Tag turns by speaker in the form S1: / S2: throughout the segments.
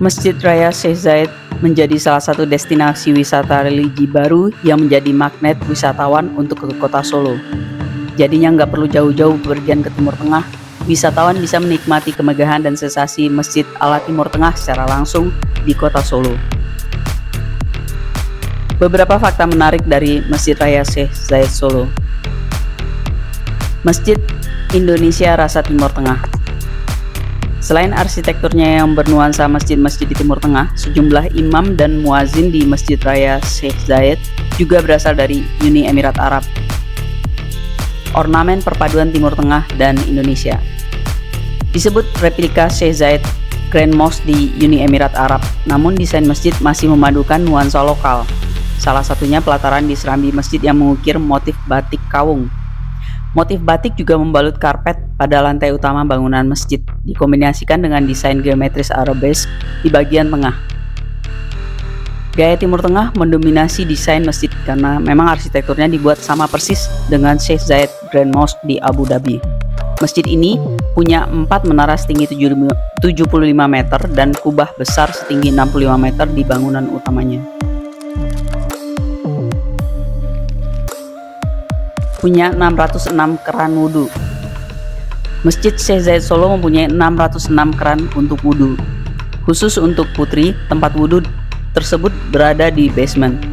S1: Masjid Raya Syekh Zayed menjadi salah satu destinasi wisata religi baru yang menjadi magnet wisatawan untuk ke kota Solo. Jadinya nggak perlu jauh-jauh bepergian ke Timur Tengah, wisatawan bisa menikmati kemegahan dan sensasi masjid ala Timur Tengah secara langsung di kota Solo. Beberapa fakta menarik dari Masjid Raya Syekh Zayed Solo. Masjid Indonesia Rasa Timur Tengah. Selain arsitekturnya yang bernuansa masjid-masjid di Timur Tengah, sejumlah imam dan muazin di Masjid Raya Syekh Zayed juga berasal dari Uni Emirat Arab. Ornamen perpaduan Timur Tengah dan Indonesia. Disebut replika Syekh Zayed Grand Mosque di Uni Emirat Arab, namun desain masjid masih memadukan nuansa lokal. Salah satunya pelataran di serambi masjid yang mengukir motif batik kawung. Motif batik juga membalut karpet pada lantai utama bangunan masjid, dikombinasikan dengan desain geometris arabesque di bagian tengah. Gaya Timur Tengah mendominasi desain masjid karena memang arsitekturnya dibuat sama persis dengan Syekh Zayed Grand Mosque di Abu Dhabi. Masjid ini punya 4 menara setinggi 75 meter dan kubah besar setinggi 65 meter di bangunan utamanya. Punya 606 keran wudhu. Masjid Syekh Zayed Solo mempunyai 606 keran untuk wudhu. Khusus untuk putri, tempat wudhu tersebut berada di basement.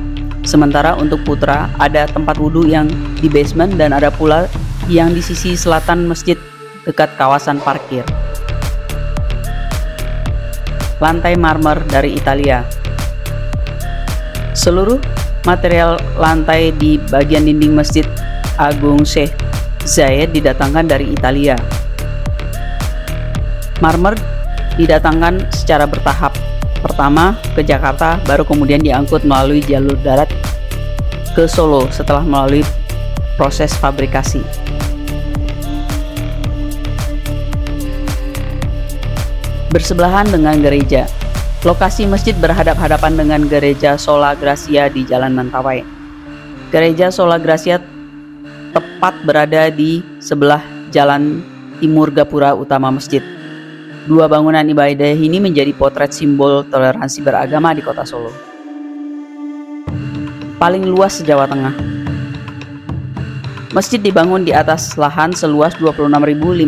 S1: Sementara untuk putra, ada tempat wudhu yang di basement dan ada pula yang di sisi selatan masjid dekat kawasan parkir. Lantai marmer dari Italia. Seluruh material lantai di bagian dinding Masjid Agung Syekh Zayed didatangkan dari Italia. Marmer didatangkan secara bertahap. Pertama ke Jakarta, baru kemudian diangkut melalui jalur darat ke Solo setelah melalui proses fabrikasi. Bersebelahan dengan gereja. Lokasi masjid berhadap-hadapan dengan Gereja Sola Gracia di Jalan Mentawai. Gereja Sola Gracia tepat berada di sebelah jalan timur gapura utama masjid. Dua bangunan ibadah ini menjadi potret simbol toleransi beragama di kota Solo. Paling luas se-Jawa Tengah. Masjid dibangun di atas lahan seluas 26.581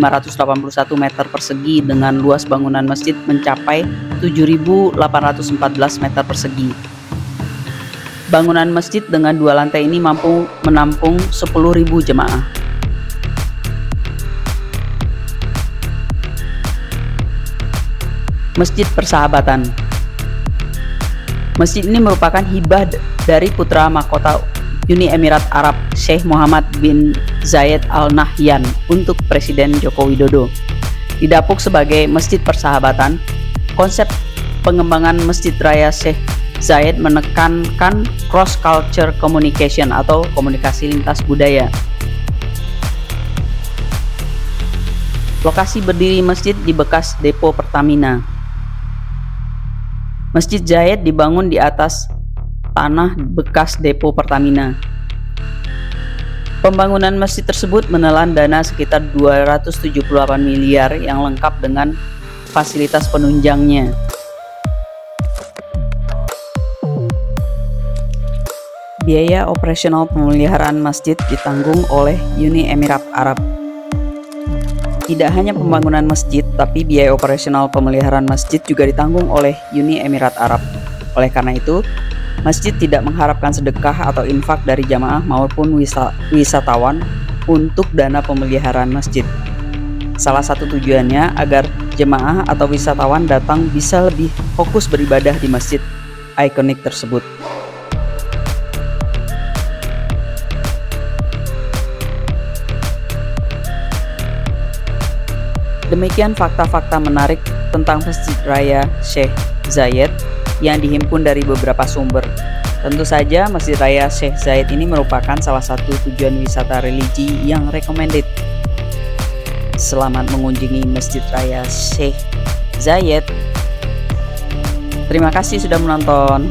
S1: meter persegi dengan luas bangunan masjid mencapai 7.814 meter persegi. Bangunan masjid dengan 2 lantai ini mampu menampung 10.000 jemaah. Masjid Persahabatan. Masjid ini merupakan hibah dari putra mahkota Uni Emirat Arab Syekh Muhammad bin Zayed Al Nahyan untuk Presiden Joko Widodo. Didapuk sebagai Masjid Persahabatan, konsep pengembangan Masjid Raya Syekh Zayed menekankan cross-culture communication atau komunikasi lintas budaya. Lokasi berdiri masjid di bekas depo Pertamina. Masjid Zayed dibangun di atas tanah bekas depo Pertamina. Pembangunan masjid tersebut menelan dana sekitar 278 miliar yang lengkap dengan fasilitas penunjangnya. Biaya operasional pemeliharaan masjid ditanggung oleh Uni Emirat Arab. Tidak hanya pembangunan masjid, tapi biaya operasional pemeliharaan masjid juga ditanggung oleh Uni Emirat Arab. Oleh karena itu, masjid tidak mengharapkan sedekah atau infak dari jamaah maupun wisatawan untuk dana pemeliharaan masjid. Salah satu tujuannya agar jemaah atau wisatawan datang bisa lebih fokus beribadah di masjid ikonik tersebut. Demikian fakta-fakta menarik tentang Masjid Raya Syekh Zayed yang dihimpun dari beberapa sumber. Tentu saja Masjid Raya Syekh Zayed ini merupakan salah satu tujuan wisata religi yang recommended. Selamat mengunjungi Masjid Raya Syekh Zayed. Terima kasih sudah menonton.